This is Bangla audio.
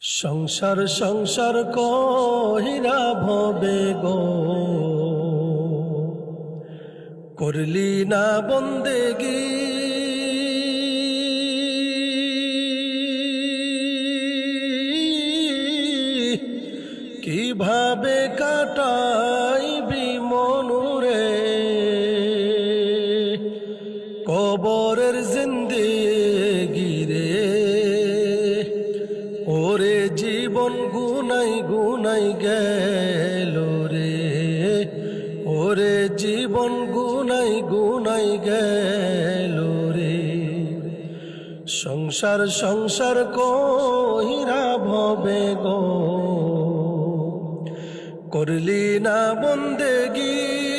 সংসার সংসার কহিরা ভবে গো, করলি না বন্দেগি। কিভাবে কাটাইবি মনুরে কবরের জিন্দেগি রে। ওরে জীবন গুনাই গুনাই গেল রে, ওরে জীবন গুনাই গুনাই গেল রে। সংসার সংসার কহিরা ভবে গো, করলি না বন্দেগি।